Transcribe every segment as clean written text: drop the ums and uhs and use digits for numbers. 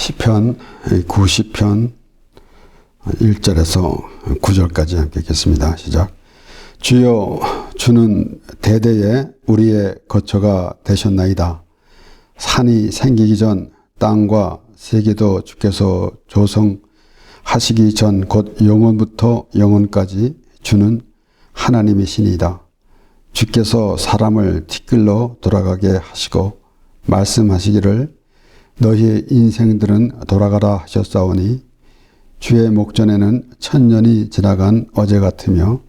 시편 90편 1절에서 9절까지 함께 읽겠습니다. 시작. 주여, 주는 대대에 우리의 거처가 되셨나이다. 산이 생기기 전 땅과 세계도 주께서 조성하시기 전 곧 영원부터 영원까지 주는 하나님이시니이다. 주께서 사람을 티끌로 돌아가게 하시고 말씀하시기를 너희 인생들은 돌아가라 하셨사오니 주의 목전에는 천년이 지나간 어제 같으며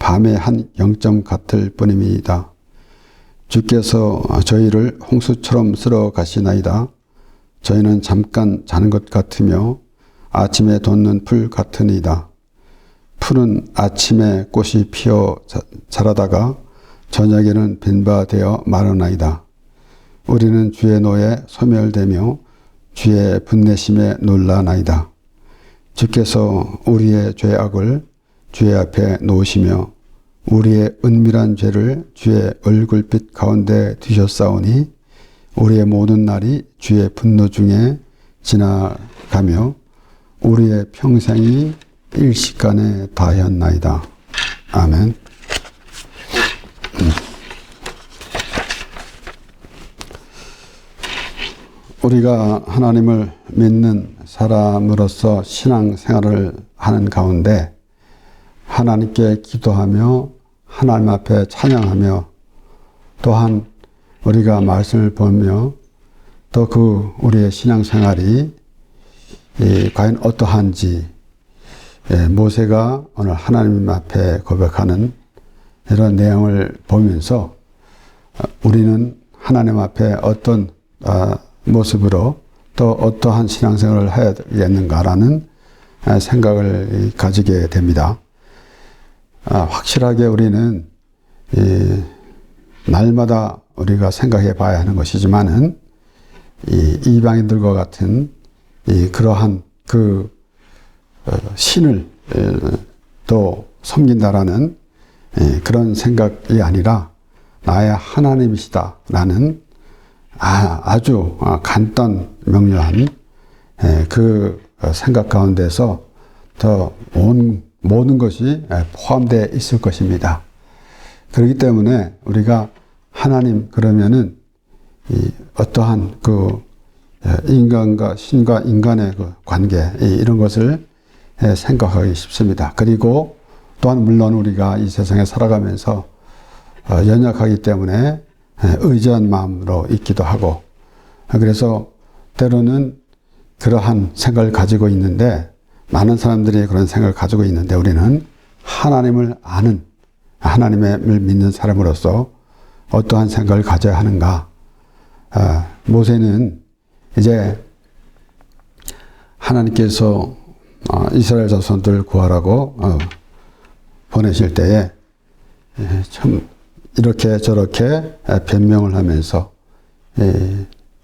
밤의 한 영점 같을 뿐임이다. 주께서 저희를 홍수처럼 쓸어 가시나이다. 저희는 잠깐 자는 것 같으며 아침에 돋는 풀 같으니이다. 풀은 아침에 꽃이 피어 자라다가 저녁에는 빈바 되어 마르나이다. 우리는 주의 노에 소멸되며 주의 분내심에 놀라나이다. 주께서 우리의 죄악을 주의 앞에 놓으시며 우리의 은밀한 죄를 주의 얼굴빛 가운데 두셨사오니 우리의 모든 날이 주의 분노 중에 지나가며 우리의 평생이 일시간에 다하였나이다. 아멘. 우리가 하나님을 믿는 사람으로서 신앙생활을 하는 가운데 하나님께 기도하며 하나님 앞에 찬양하며 또한 우리가 말씀을 보며 또 우리의 신앙생활이 과연 어떠한지 모세가 오늘 하나님 앞에 고백하는 이런 내용을 보면서 우리는 하나님 앞에 어떤 모습으로 또 어떠한 신앙생활을 해야 되겠는가라는 생각을 가지게 됩니다. 확실하게 우리는 날마다 우리가 생각해 봐야 하는 것이지만은 이방인들과 같은 그러한 신을 또 섬긴다라는 그런 생각이 아니라 나의 하나님이시다라는 아주 간단 명료한 그 생각 가운데서 더 모든 것이 포함되어 있을 것입니다. 그렇기 때문에 우리가 하나님 그러면은 어떠한 인간과 신과 인간의 관계 이런 것을 생각하기 쉽습니다. 그리고 또한 물론 우리가 이 세상에 살아가면서 연약하기 때문에 의지한 마음으로 있기도 하고 그래서 때로는 그러한 생각을 가지고 있는데 많은 사람들이 그런 생각을 가지고 있는데 우리는 하나님을 아는 하나님을 믿는 사람으로서 어떠한 생각을 가져야 하는가. 모세는 이제 하나님께서 이스라엘 자손들 구하라고 보내실 때에 참 이렇게 저렇게 변명을 하면서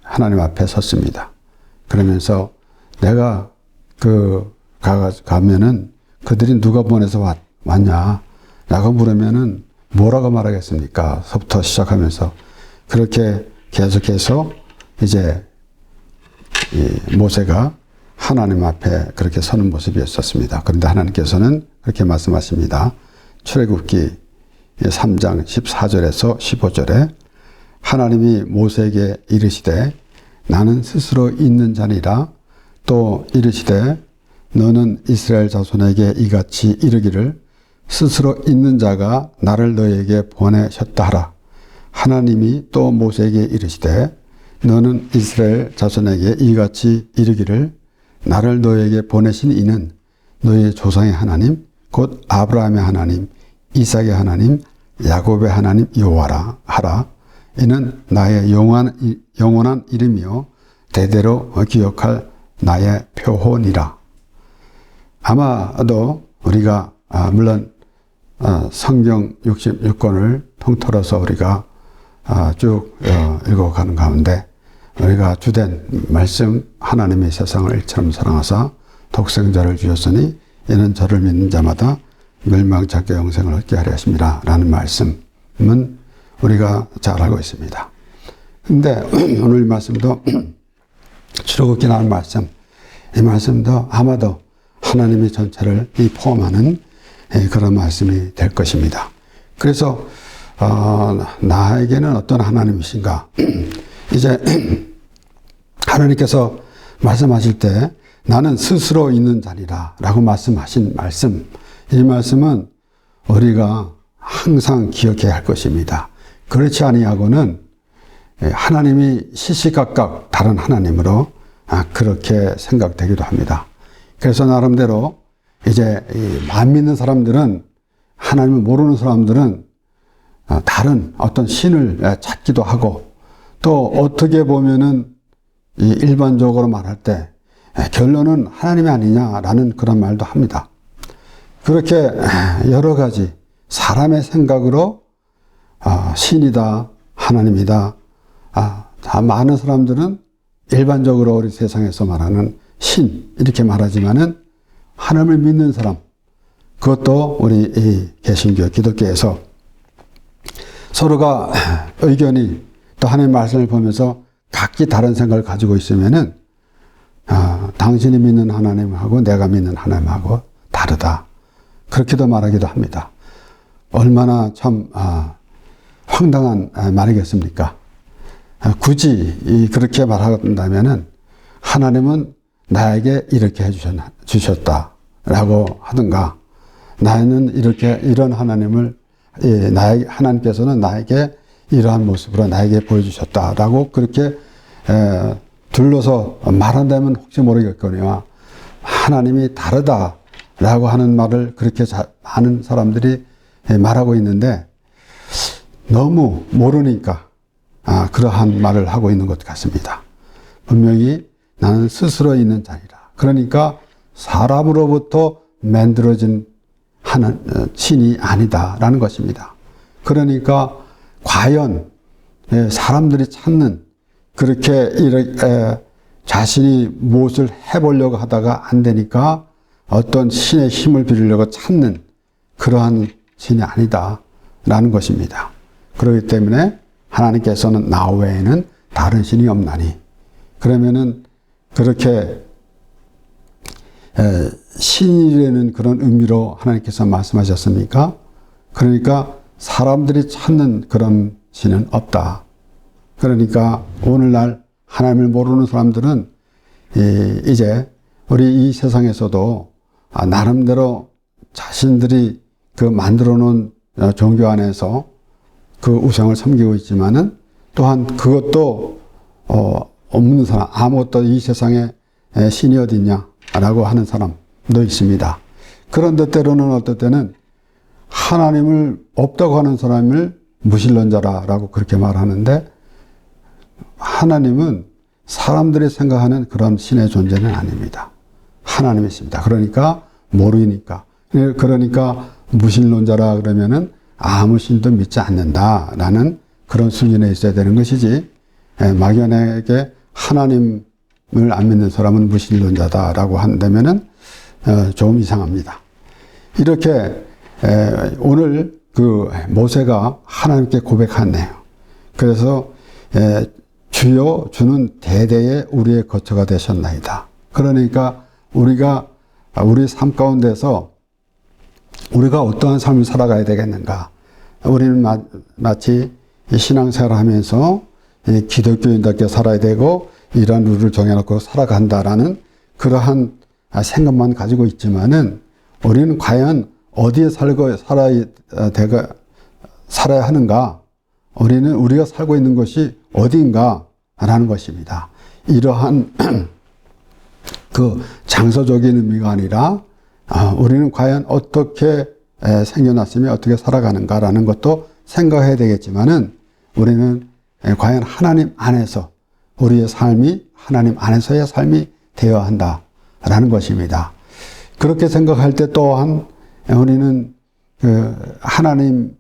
하나님 앞에 섰습니다. 그러면서 내가 가면은 그들이 누가 보내서 왔냐? 라고 물으면은 뭐라고 말하겠습니까? 서부터 시작하면서 그렇게 계속해서 이제 모세가 하나님 앞에 그렇게 서는 모습이었습니다. 그런데 하나님께서는 그렇게 말씀하십니다. 출애굽기 3장 14절에서 15절에 하나님이 모세에게 이르시되 나는 스스로 있는 자니라 또 이르시되 너는 이스라엘 자손에게 이같이 이르기를 스스로 있는 자가 나를 너에게 보내셨다 하라. 하나님이 또 모세에게 이르시되 너는 이스라엘 자손에게 이같이 이르기를 나를 너에게 보내신 이는 너의 조상의 하나님 곧 아브라함의 하나님 이삭의 하나님 야곱의 하나님 여호와라 하라. 이는 나의 영원한 이름이요 대대로 기억할 나의 표혼이라. 아마도 우리가 물론 성경 66권을 통틀어서 우리가 쭉 읽어가는 가운데 우리가 주된 말씀 하나님의 세상을 일처럼 사랑하사 독생자를 주셨으니 이는 저를 믿는 자마다 멸망치 않게 영생을 얻게 하려 하심이라 라는 말씀은 우리가 잘 알고 있습니다. 근데 오늘 말씀도 출애굽기 나온 말씀, 이 말씀도 아마도 하나님의 전체를 포함하는 그런 말씀이 될 것입니다. 그래서 나에게는 어떤 하나님이신가? 이제 하나님께서 말씀하실 때 나는 스스로 있는 자니라 라고 말씀하신 말씀, 이 말씀은 우리가 항상 기억해야 할 것입니다. 그렇지 아니하고는 하나님이 시시각각 다른 하나님으로 그렇게 생각되기도 합니다. 그래서 나름대로 이제 안 믿는 사람들은, 하나님을 모르는 사람들은 다른 어떤 신을 찾기도 하고, 또 어떻게 보면은 일반적으로 말할 때 결론은 하나님이 아니냐라는 그런 말도 합니다. 그렇게 여러 가지 사람의 생각으로 신이다, 하나님이다. 많은 사람들은 일반적으로 우리 세상에서 말하는 신 이렇게 말하지만은 하나님을 믿는 사람, 그것도 우리 이 개신교 기독교에서 서로가 의견이 또 하나님의 말씀을 보면서 각기 다른 생각을 가지고 있으면은 당신이 믿는 하나님하고 내가 믿는 하나님하고 다르다. 그렇게도 말하기도 합니다. 얼마나 참 황당한 말이겠습니까? 굳이 그렇게 말한다면은 하나님은 나에게 이렇게 해주셨다라고 하든가, 나는 이런 하나님을, 하나님께서는 나에게 이러한 모습으로 나에게 보여주셨다라고 그렇게 둘러서 말한다면 혹시 모르겠거니와 하나님이 다르다라고 하는 말을 그렇게 많은 사람들이 말하고 있는데 너무 모르니까 그러한 말을 하고 있는 것 같습니다. 분명히 나는 스스로 있는 자니라. 그러니까 사람으로부터 만들어진 신이 아니다라는 것입니다. 그러니까 과연 사람들이 찾는, 그렇게 자신이 무엇을 해보려고 하다가 안 되니까 어떤 신의 힘을 빌리려고 찾는 그러한 신이 아니다라는 것입니다. 그렇기 때문에 하나님께서는 나 외에는 다른 신이 없나니, 그러면은 그렇게 신이라는 그런 의미로 하나님께서 말씀하셨습니까? 그러니까 사람들이 찾는 그런 신은 없다. 그러니까 오늘날 하나님을 모르는 사람들은 이제 우리 이 세상에서도 나름대로 자신들이 그 만들어 놓은 종교 안에서 그 우상을 섬기고 있지만은 또한 그것도 없는 사람, 아무것도 이 세상에 신이 어디 있냐라고 하는 사람도 있습니다. 그런데 때로는 어떨 때는 하나님을 없다고 하는 사람을 무신론자라고 그렇게 말하는데, 하나님은 사람들이 생각하는 그런 신의 존재는 아닙니다. 하나님이 있습니다. 그러니까 모르니까. 그러니까 무신론자라 그러면은 아무 신도 믿지 않는다라는 그런 수준에 있어야 되는 것이지, 막연하게 하나님을 안 믿는 사람은 무신론자다라고 한다면은 좀 이상합니다. 이렇게 오늘 그 모세가 하나님께 고백하네요. 그래서 주여 주는 대대에 우리의 거처가 되셨나이다. 그러니까 우리 삶 가운데서 우리가 어떠한 삶을 살아가야 되겠는가. 우리는 마치 신앙생활을 하면서 기독교인답게 살아야 되고 이러한 룰을 정해놓고 살아간다라는 그러한 생각만 가지고 있지만은, 우리는 과연 어디에 살아야 하는가? 우리가 살고 있는 것이 어디인가라는 것입니다. 이러한 그 장소적인 의미가 아니라 우리는 과연 어떻게 생겨났으며 어떻게 살아가는가라는 것도 생각해야 되겠지만은, 우리는 과연 하나님 안에서 우리의 삶이 하나님 안에서의 삶이 되어야 한다라는 것입니다. 그렇게 생각할 때 또한 우리는 하나님을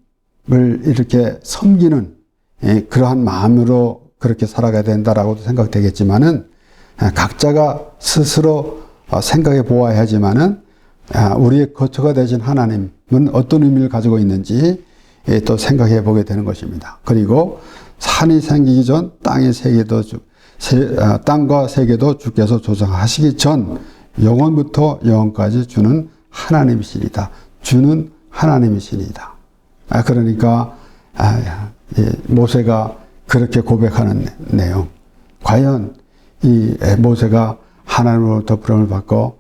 이렇게 섬기는 그러한 마음으로 그렇게 살아가야 된다라고도 생각되겠지만은, 각자가 스스로 생각해 보아야 하지만은 우리의 거처가 되신 하나님은 어떤 의미를 가지고 있는지 또 생각해 보게 되는 것입니다. 그리고 산이 생기기 전 땅이 땅과 세계도 주께서 조성하시기 전 영원부터 영원까지 주는 하나님이시니다. 주는 하나님이시니다. 그러니까 모세가 그렇게 고백하는 내용. 과연 이 모세가 하나님으로부터 부름을 받고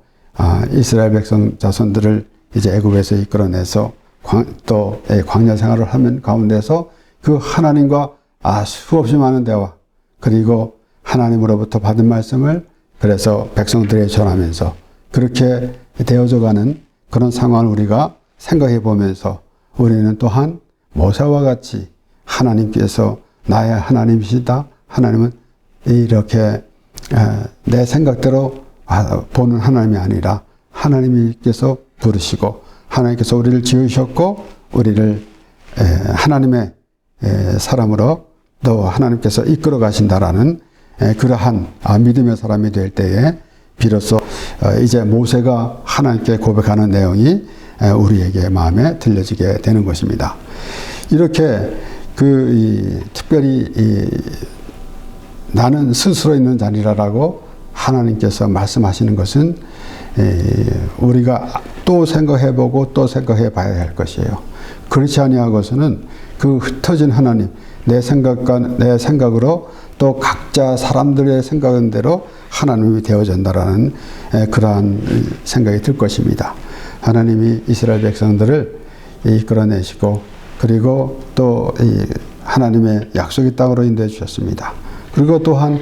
이스라엘 백성 자손들을 이제 애굽에서 이끌어내서 또 광야 생활을 하는 가운데서 그 하나님과 수없이 많은 대화, 그리고 하나님으로부터 받은 말씀을 그래서 백성들에게 전하면서 그렇게 되어져가는 그런 상황을 우리가 생각해 보면서 우리는 또한 모세와 같이 하나님께서 나의 하나님이시다. 하나님은 이렇게 내 생각대로 보는 하나님이 아니라 하나님께서 부르시고 하나님께서 우리를 지으셨고 우리를 하나님의 사람으로 또 하나님께서 이끌어 가신다라는 그러한 믿음의 사람이 될 때에 비로소 이제 모세가 하나님께 고백하는 내용이 우리에게 마음에 들려지게 되는 것입니다. 이렇게 특별히 나는 스스로 있는 자니라라고 하나님께서 말씀하시는 것은 우리가 또 생각해보고 또 생각해봐야 할 것이에요. 그렇지 아니하고서는 그 흩어진 하나님, 내 생각으로 또 각자 사람들의 생각은 대로 하나님이 되어진다라는 그러한 생각이 들 것입니다. 하나님이 이스라엘 백성들을 이끌어내시고 그리고 또 하나님의 약속의 땅으로 인도해 주셨습니다. 그리고 또한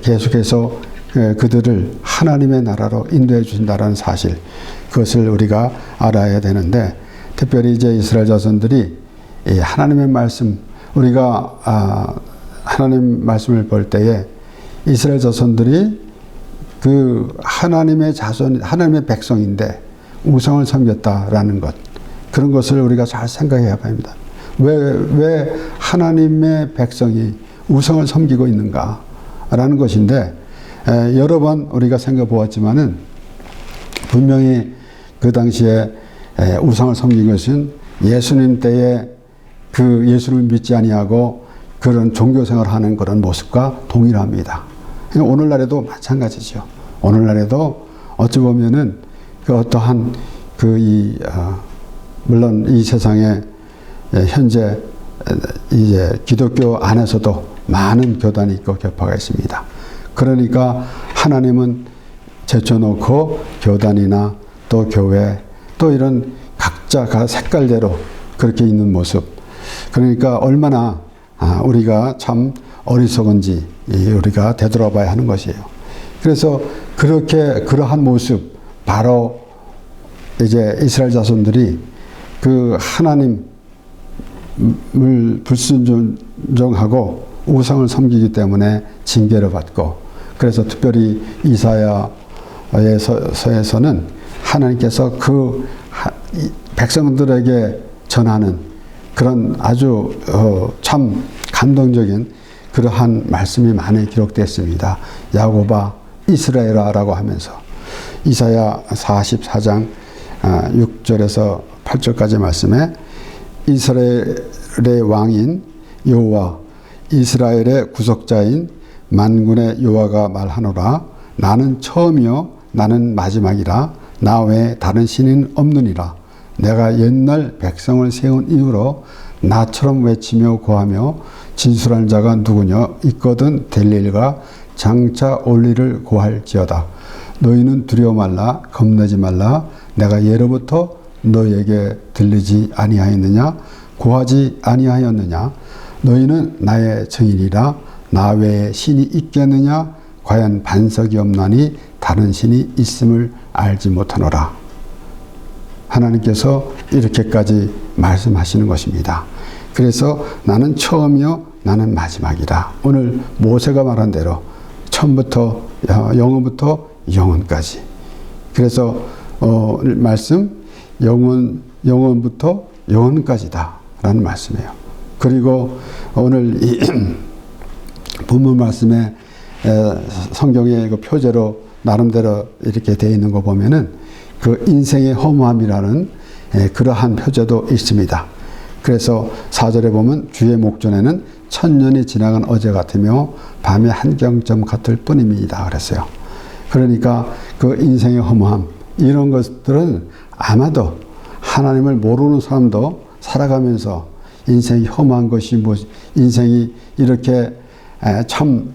계속해서 그들을 하나님의 나라로 인도해 주신다라는 사실, 그것을 우리가 알아야 되는데, 특별히 이제 이스라엘 자손들이 하나님의 말씀, 우리가 하나님 말씀을 볼 때에 이스라엘 자손들이 그 하나님의 자손, 하나님의 백성인데 우상을 섬겼다라는 것, 그런 것을 우리가 잘 생각해야 합니다. 왜 하나님의 백성이 우상을 섬기고 있는가라는 것인데, 여러 번 우리가 생각해 보았지만은 분명히 그 당시에 우상을 섬긴 것은 예수님 때에 그 예수를 믿지 아니하고 그런 종교생활을 하는 그런 모습과 동일합니다. 오늘날에도 마찬가지죠. 오늘날에도 어찌 보면은 그 어떠한 물론 이 세상에 현재 이제 기독교 안에서도 많은 교단이 있고 격파가 있습니다. 그러니까 하나님은 제쳐놓고 교단이나 또 교회 또 이런 각자가 색깔대로 그렇게 있는 모습. 그러니까 얼마나 우리가 참 어리석은지 우리가 되돌아봐야 하는 것이에요. 그래서 그러한 모습, 바로 이제 이스라엘 자손들이 그 하나님을 불순종하고 우상을 섬기기 때문에 징계를 받고, 그래서 특별히 이사야서에서는 하나님께서 그 백성들에게 전하는 그런 아주 참 감동적인 그러한 말씀이 많이 기록됐습니다. 야곱아 이스라엘아라고 하면서 이사야 44장 6절에서 8절까지 말씀에 이스라엘의 왕인 여호와 이스라엘의 구속자인 만군의 여호와가 말하노라. 나는 처음이요 나는 마지막이라. 나 외에 다른 신은 없느니라. 내가 옛날 백성을 세운 이후로 나처럼 외치며 고하며 진술하는 자가 누구냐. 있거든 될 일과 장차 올 일을 고할지어다. 너희는 두려워 말라. 겁내지 말라. 내가 예로부터 너희에게 들리지 아니하였느냐. 고하지 아니하였느냐. 너희는 나의 증인이라. 나 외에 신이 있겠느냐. 과연 반석이 없나니 다른 신이 있음을 알지 못하노라. 하나님께서 이렇게까지 말씀하시는 것입니다. 그래서 나는 처음이요 나는 마지막이라. 오늘 모세가 말한 대로 처음부터 영원부터 영원까지. 그래서 말씀 영원부터 영원까지다 라는 말씀이에요. 그리고 오늘 이 본문 말씀에 성경의 그 표제로 나름대로 이렇게 되어 있는 거 보면은 그 인생의 허무함이라는 그러한 표제도 있습니다. 그래서 4절에 보면 주의 목전에는 천년이 지나간 어제 같으며 밤의 한경점 같을 뿐입니다. 그랬어요. 그러니까 그 인생의 허무함, 이런 것들은 아마도 하나님을 모르는 사람도 살아가면서 인생이 허무한 것이 인생이 이렇게 참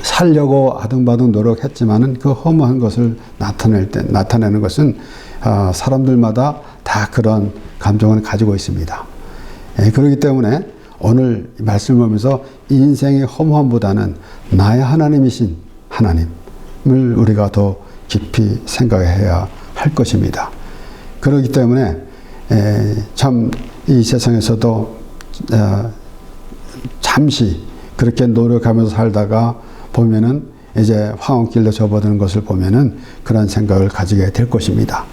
살려고 아등바등 노력했지만은 그 허무한 것을 나타내는 것은 사람들마다 다 그런 감정을 가지고 있습니다. 그렇기 때문에 오늘 말씀을 보면서 인생의 허무함보다는 나의 하나님이신 하나님을 우리가 더 깊이 생각해야 할 것입니다. 그렇기 때문에 참 이 세상에서도 잠시 그렇게 노력하면서 살다가 보면은 이제 황혼길로 접어드는 것을 보면은 그런 생각을 가지게 될 것입니다.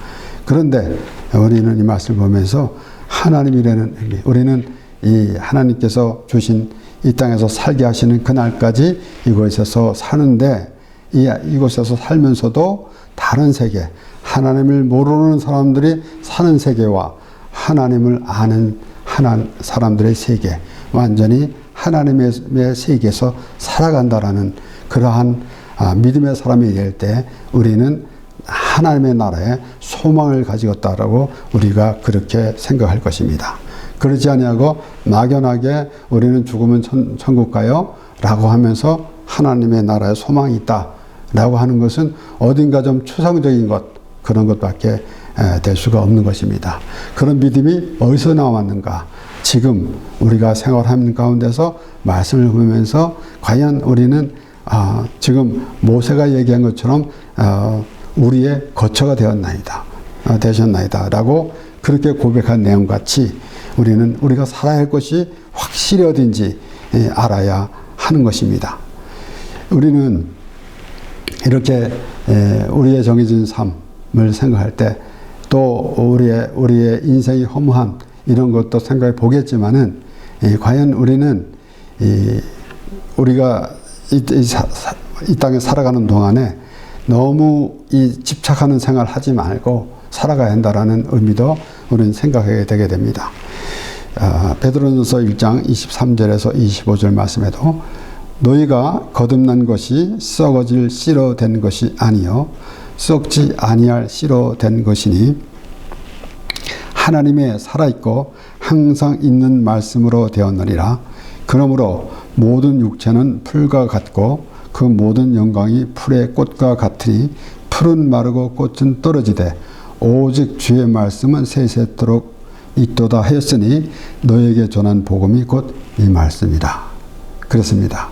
그런데 우리는 이 말씀을 보면서 하나님이라는, 우리는 이 하나님께서 주신 이 땅에서 살게 하시는 그날까지 이곳에서 사는데, 이곳에서 살면서도 다른 세계, 하나님을 모르는 사람들이 사는 세계와 하나님을 아는 사람들의 세계, 완전히 하나님의 세계에서 살아간다라는 그러한 믿음의 사람이 될 때 우리는 하나님의 나라에 소망을 가지겠다라고 우리가 그렇게 생각할 것입니다. 그러지 아니하고 막연하게 우리는 죽으면 천국 가요 라고 하면서 하나님의 나라에 소망이 있다 라고 하는 것은 어딘가 좀 추상적인 것, 그런 것밖에 될 수가 없는 것입니다. 그런 믿음이 어디서 나왔는가? 지금 우리가 생활하는 가운데서 말씀을 보면서 과연 우리는 지금 모세가 얘기한 것처럼 우리의 거처가 되셨나이다 라고 그렇게 고백한 내용같이 우리는 우리가 살아야 할 것이 확실히 어딘지 알아야 하는 것입니다. 우리는 이렇게 우리의 정해진 삶을 생각할 때 또 우리의 인생의 허무함, 이런 것도 생각해 보겠지만은 과연 우리는 우리가 이 땅에 살아가는 동안에 너무 집착하는 생활 하지 말고 살아가야 한다라는 의미도 우리는 생각하게 되게 됩니다. 베드로전서 1장 23절에서 25절 말씀에도 너희가 거듭난 것이 썩어질 씨로 된 것이 아니요 썩지 아니할 씨로 된 것이니 하나님의 살아있고 항상 있는 말씀으로 되었느니라. 그러므로 모든 육체는 풀과 같고 그 모든 영광이 풀의 꽃과 같으니 풀은 마르고 꽃은 떨어지되 오직 주의 말씀은 세세토록 있도다 하였으니 너에게 전한 복음이 곧 이 말씀이다. 그렇습니다.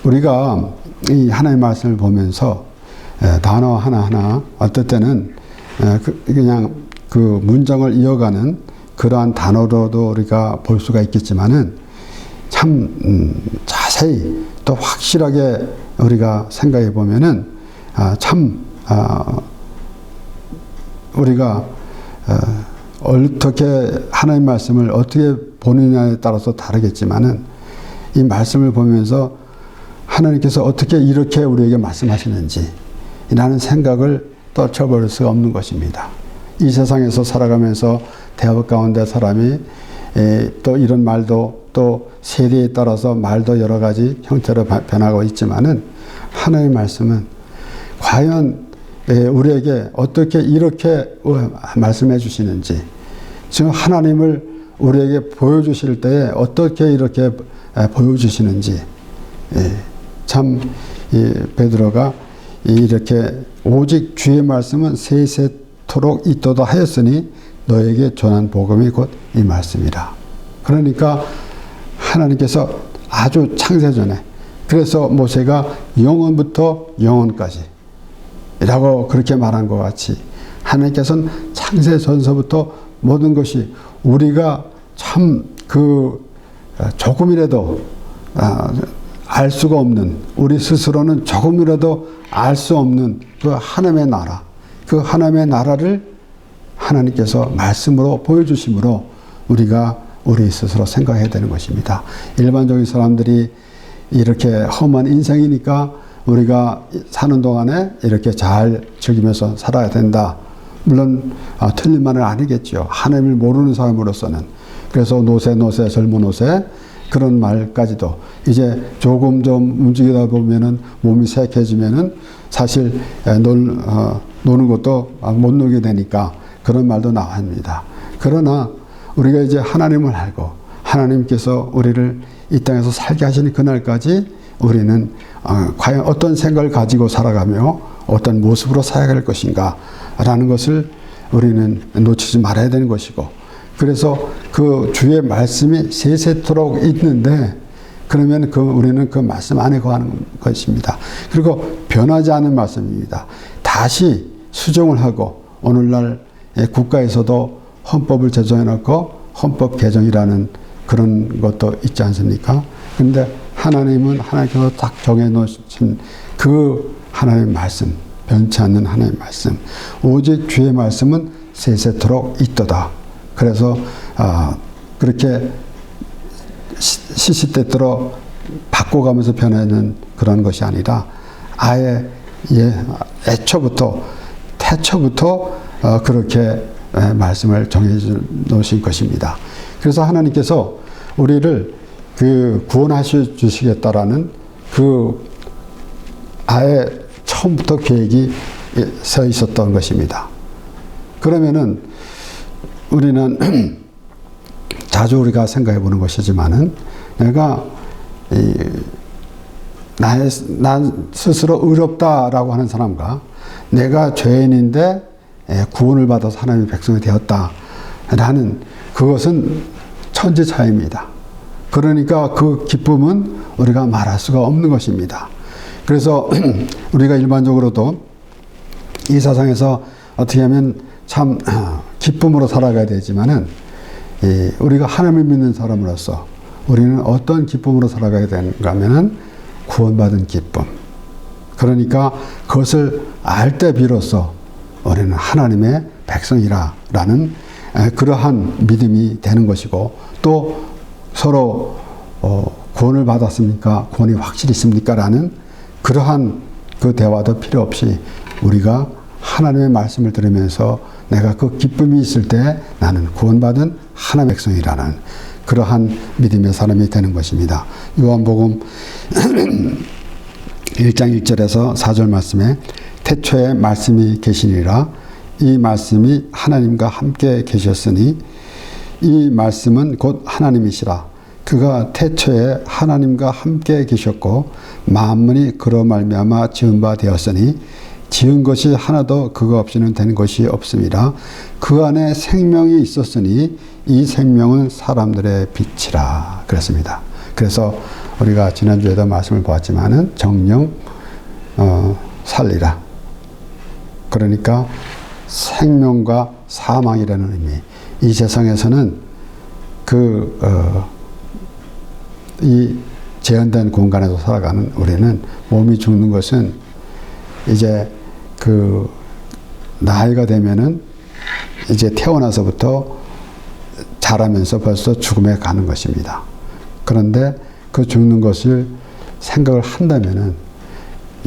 우리가 이 하나님의 말씀을 보면서 단어 하나하나 어떨 때는 그냥 그 문장을 이어가는 그러한 단어로도 우리가 볼 수가 있겠지만은 참 자세히 또 확실하게 우리가 생각해 보면은 우리가 어떻게 하나님 말씀을 어떻게 보느냐에 따라서 다르겠지만은 이 말씀을 보면서 하나님께서 어떻게 이렇게 우리에게 말씀하시는지 라는 생각을 떨쳐버릴 수가 없는 것입니다. 이 세상에서 살아가면서 대화 가운데 사람이 또 이런 말도 또 세대에 따라서 말도 여러 가지 형태로 변하고 있지만은 하나님의 말씀은 과연 우리에게 어떻게 이렇게 말씀해 주시는지, 지금 하나님을 우리에게 보여주실 때에 어떻게 이렇게 보여주시는지, 참 베드로가 이렇게 오직 주의 말씀은 세세토록 있도다 하였으니 너에게 전한 복음이 곧 이 말씀이라. 그러니까 하나님께서 아주 창세전에, 그래서 모세가 영원부터 영원까지 라고 그렇게 말한 것 같이 하나님께서는 창세전서부터 모든 것이 우리가 참 조금이라도 알 수가 없는, 우리 스스로는 조금이라도 알 수 없는 그 하나님의 나라, 그 하나님의 나라를 하나님께서 말씀으로 보여주심으로 우리가 우리 스스로 생각해야 되는 것입니다. 일반적인 사람들이 이렇게 험한 인생이니까 우리가 사는 동안에 이렇게 잘 즐기면서 살아야 된다. 물론 틀린 말은 아니겠죠. 하나님을 모르는 사람으로서는. 그래서 노세 젊은 노세 그런 말까지도 이제 조금 좀 움직이다 보면은 몸이 쇠약해지면은 사실 노는 것도 못 놀게 되니까 그런 말도 나옵니다. 그러나 우리가 이제 하나님을 알고 하나님께서 우리를 이 땅에서 살게 하시는 그날까지 우리는 과연 어떤 생각을 가지고 살아가며 어떤 모습으로 살아갈 것인가 라는 것을 우리는 놓치지 말아야 되는 것이고, 그래서 그 주의 말씀이 세세토록 있는데 그러면 우리는 그 말씀 안에 거하는 것입니다. 그리고 변하지 않는 말씀입니다. 다시 수정을 하고 오늘날 국가에서도 헌법을 제정해 놓고 헌법 개정이라는 그런 것도 있지 않습니까? 근데 하나님은 하나님께서 딱 정해 놓으신 그 하나님의 말씀, 변치 않는 하나님의 말씀, 오직 주의 말씀은 세세토록 있도다. 그래서 그렇게 시시때때로 바꿔가면서 변하는 그런 것이 아니라 아예 태초부터 그렇게 말씀을 정해 놓으신 것입니다. 그래서 하나님께서 우리를 구원하셔 주시겠다라는 아예 처음부터 계획이 서 있었던 것입니다. 그러면은 우리는 자주 우리가 생각해 보는 것이지만은 내가 난 스스로 의롭다라고 하는 사람과 내가 죄인인데 구원을 받아서 하나님의 백성이 되었다라는 그것은 천지 차이입니다. 그러니까 그 기쁨은 우리가 말할 수가 없는 것입니다. 그래서 우리가 일반적으로도 이 세상에서 어떻게 하면 참 기쁨으로 살아가야 되지만은 우리가 하나님을 믿는 사람으로서 우리는 어떤 기쁨으로 살아가야 되는가 하면은 구원받은 기쁨. 그러니까 그것을 알 때 비로소 우리는 하나님의 백성이라는 그러한 믿음이 되는 것이고, 또 서로 구원을 받았습니까? 구원이 확실히 있습니까? 라는 그러한 그 대화도 필요 없이 우리가 하나님의 말씀을 들으면서 내가 그 기쁨이 있을 때 나는 구원받은 하나님의 백성이라는 그러한 믿음의 사람이 되는 것입니다. 요한복음 1장 1절에서 4절 말씀에 태초에 말씀이 계시니라. 이 말씀이 하나님과 함께 계셨으니 이 말씀은 곧 하나님이시라. 그가 태초에 하나님과 함께 계셨고 만물이 그로 말미암아 지은 바 되었으니 지은 것이 하나도 그거 없이는 된 것이 없음이라. 그 안에 생명이 있었으니 이 생명은 사람들의 빛이라 그랬습니다. 그래서 우리가 지난주에도 말씀을 보았지만은 정령 살리라. 그러니까 생명과 사망이라는 의미. 이 세상에서는 이 제한된 공간에서 살아가는 우리는 몸이 죽는 것은 이제 나이가 되면은 이제 태어나서부터 자라면서 벌써 죽음에 가는 것입니다. 그런데 그 죽는 것을 생각을 한다면은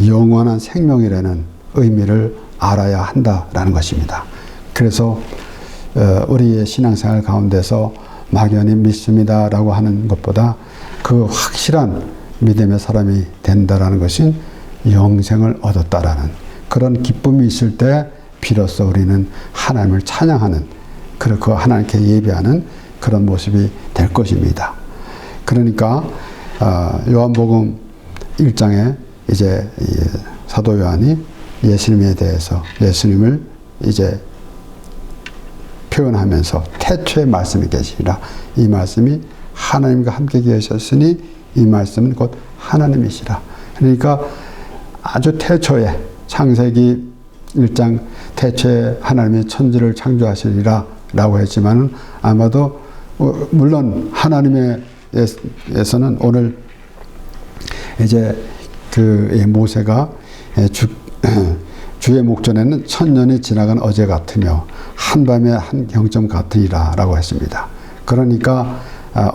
영원한 생명이라는 의미를 알아야 한다라는 것입니다. 그래서 우리의 신앙생활 가운데서 막연히 믿습니다라고 하는 것보다 그 확실한 믿음의 사람이 된다라는 것은 영생을 얻었다라는 그런 기쁨이 있을 때 비로소 우리는 하나님을 찬양하는, 그 하나님께 예배하는 그런 모습이 될 것입니다. 그러니까 요한복음 1장에 이제 사도 요한이 예수님에 대해서 예수님을 이제 표현하면서 태초에 말씀이 계시라. 이 말씀이 하나님과 함께 계셨으니 이 말씀은 곧 하나님이시라. 그러니까 아주 태초에 창세기 1장 태초에 하나님이 천지를 창조하시리라 라고 했지만은 아마도 물론 하나님에서는 오늘 이제 모세가 주의 목전에는 천년이 지나간 어제 같으며 한밤의 한 경점 같으리라 라고 했습니다. 그러니까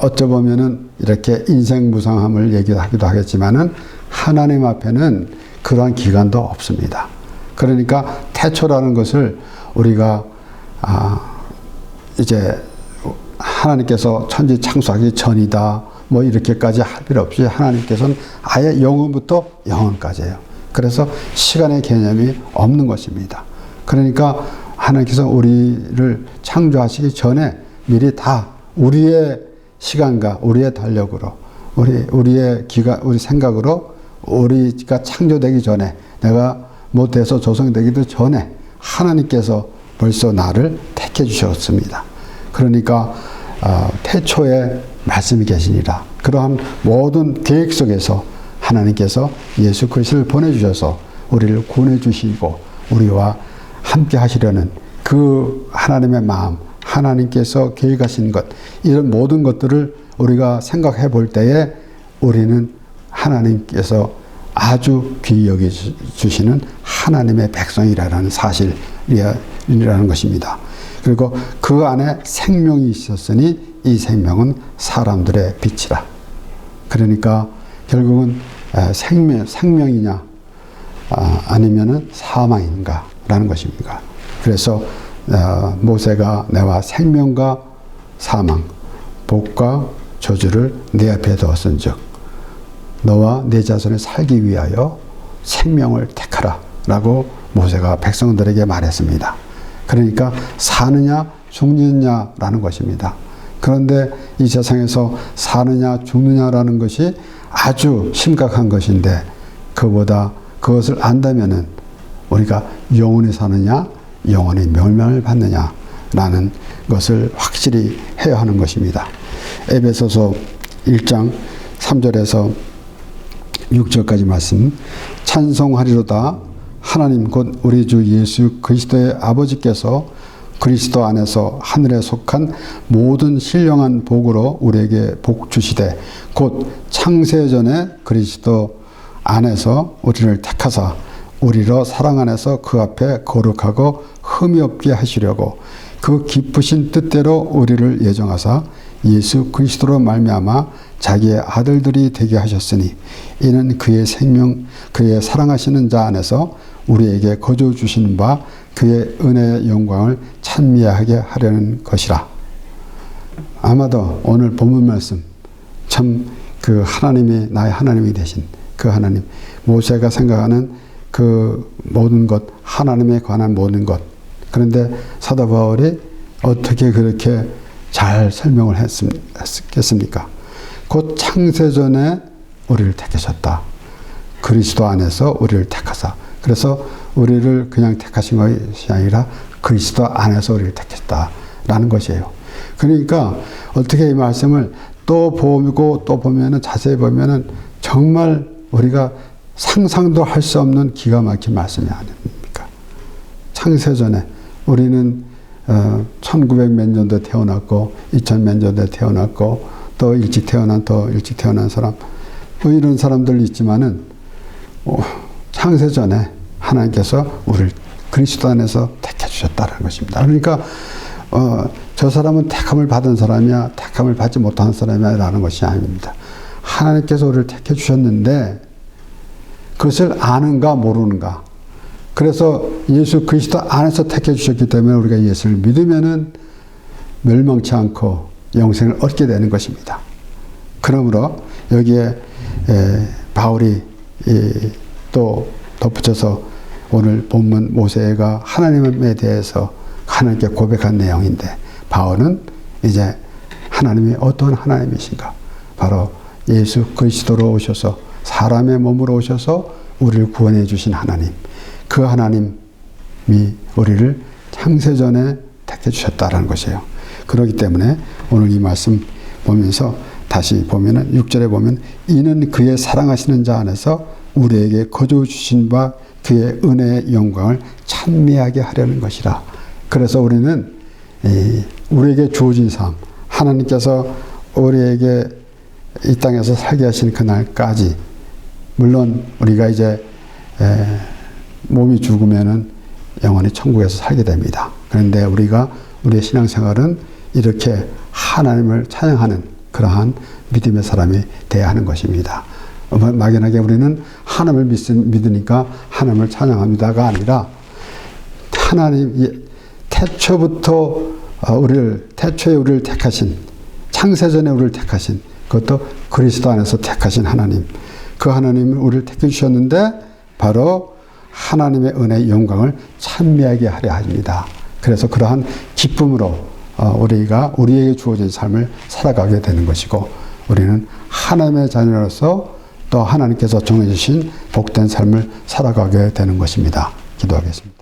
어쩌보면은 이렇게 인생 무상함을 얘기하기도 하겠지만은 하나님 앞에는 그러한 기간도 없습니다. 그러니까 태초라는 것을 우리가 이제 하나님께서 천지 창조하기 전이다, 뭐 이렇게까지 할 필요 없이 하나님께서는 아예 영원부터 영원까지예요. 그래서 시간의 개념이 없는 것입니다. 그러니까 하나님께서 우리를 창조하시기 전에 미리 다 우리의 시간과 우리의 달력으로 우리의 기간, 우리 생각으로 우리가 창조되기 전에 내가 못해서 조성되기도 전에 하나님께서 벌써 나를 택해 주셨습니다. 그러니까 태초에 말씀이 계시니라. 그러한 모든 계획 속에서 하나님께서 예수 그리스도를 보내주셔서 우리를 구원해 주시고 우리와 함께 하시려는 그 하나님의 마음, 하나님께서 계획하신 것, 이런 모든 것들을 우리가 생각해 볼 때에 우리는 하나님께서 아주 귀히 여겨주시는 하나님의 백성이라는 사실이라는 것입니다. 그리고 그 안에 생명이 있었으니 이 생명은 사람들의 빛이라. 그러니까 결국은 생명이냐 아니면은 사망인가 라는 것입니다. 그래서 모세가 내가 생명과 사망, 복과 저주를 내 앞에 두었은즉 너와 내 자손이 살기 위하여 생명을 택하라 라고 모세가 백성들에게 말했습니다. 그러니까 사느냐 죽느냐라는 것입니다. 그런데 이 세상에서 사느냐 죽느냐라는 것이 아주 심각한 것인데 그보다 그것을 안다면은 우리가 영원히 사느냐 영원히 멸망을 받느냐라는 것을 확실히 해야 하는 것입니다. 에베소서 1장 3절에서 6절까지 말씀. 찬송하리로다 하나님 곧 우리 주 예수 그리스도의 아버지께서 그리스도 안에서 하늘에 속한 모든 신령한 복으로 우리에게 복 주시되 곧 창세전에 그리스도 안에서 우리를 택하사 우리로 사랑 안에서 그 앞에 거룩하고 흠이 없게 하시려고 그 기쁘신 뜻대로 우리를 예정하사 예수 그리스도로 말미암아 자기의 아들들이 되게 하셨으니 이는 그의 생명 그의 사랑하시는 자 안에서 우리에게 거저 주신 바 그의 은혜의 영광을 찬미하게 하려는 것이라. 아마도 오늘 본문 말씀 참 그 하나님이 나의 하나님이 되신 그 하나님, 모세가 생각하는 그 모든 것, 하나님에 관한 모든 것. 그런데 사도 바울이 어떻게 그렇게 잘 설명을 했겠습니까? 곧 창세전에 우리를 택하셨다. 그리스도 안에서 우리를 택하사. 그래서 우리를 그냥 택하신 것이 아니라 그리스도 안에서 우리를 택했다라는 것이에요. 그러니까 어떻게 이 말씀을 또 보고 또 보면은 자세히 보면은 정말 우리가 상상도 할 수 없는 기가 막힌 말씀이 아닙니까? 창세전에 우리는 1900 몇 년도에 태어났고 2000 몇 년도에 태어났고 또 일찍 태어난 사람 뭐 이런 사람들 있지만은 창세전에 하나님께서 우리를 그리스도 안에서 택해 주셨다는 것입니다. 그러니까 저 사람은 택함을 받은 사람이야 택함을 받지 못한 사람이야 라는 것이 아닙니다. 하나님께서 우리를 택해 주셨는데 그것을 아는가 모르는가. 그래서 예수 그리스도 안에서 택해 주셨기 때문에 우리가 예수를 믿으면은 멸망치 않고 영생을 얻게 되는 것입니다. 그러므로 여기에 바울이 또 덧붙여서 오늘 본문 모세가 하나님에 대해서 하나님께 고백한 내용인데 바울은 이제 하나님이 어떤 하나님이신가? 바로 예수 그리스도로 오셔서 사람의 몸으로 오셔서 우리를 구원해 주신 하나님. 그 하나님이 우리를 창세전에 택해 주셨다라는 것이에요. 그렇기 때문에 오늘 이 말씀 보면서 다시 보면은 6절에 보면 이는 그의 사랑하시는 자 안에서 우리에게 거저 주신 바 그의 은혜의 영광을 찬미하게 하려는 것이라. 그래서 우리는 우리에게 주어진 삶, 하나님께서 우리에게 이 땅에서 살게 하신 그날까지 물론 우리가 이제 몸이 죽으면은 영원히 천국에서 살게 됩니다. 그런데 우리가 우리의 신앙생활은 이렇게 하나님을 찬양하는 그러한 믿음의 사람이 돼야 하는 것입니다. 막연하게 우리는 하나님을 믿으니까 하나님을 찬양합니다가 아니라 하나님 태초에 우리를 택하신 창세전에 우리를 택하신 그것도 그리스도 안에서 택하신 하나님. 그 하나님은 우리를 택해 주셨는데 바로 하나님의 은혜의 영광을 찬미하게 하려 합니다. 그래서 그러한 기쁨으로 우리가 우리에게 주어진 삶을 살아가게 되는 것이고, 우리는 하나님의 자녀로서 또 하나님께서 정해주신 복된 삶을 살아가게 되는 것입니다. 기도하겠습니다.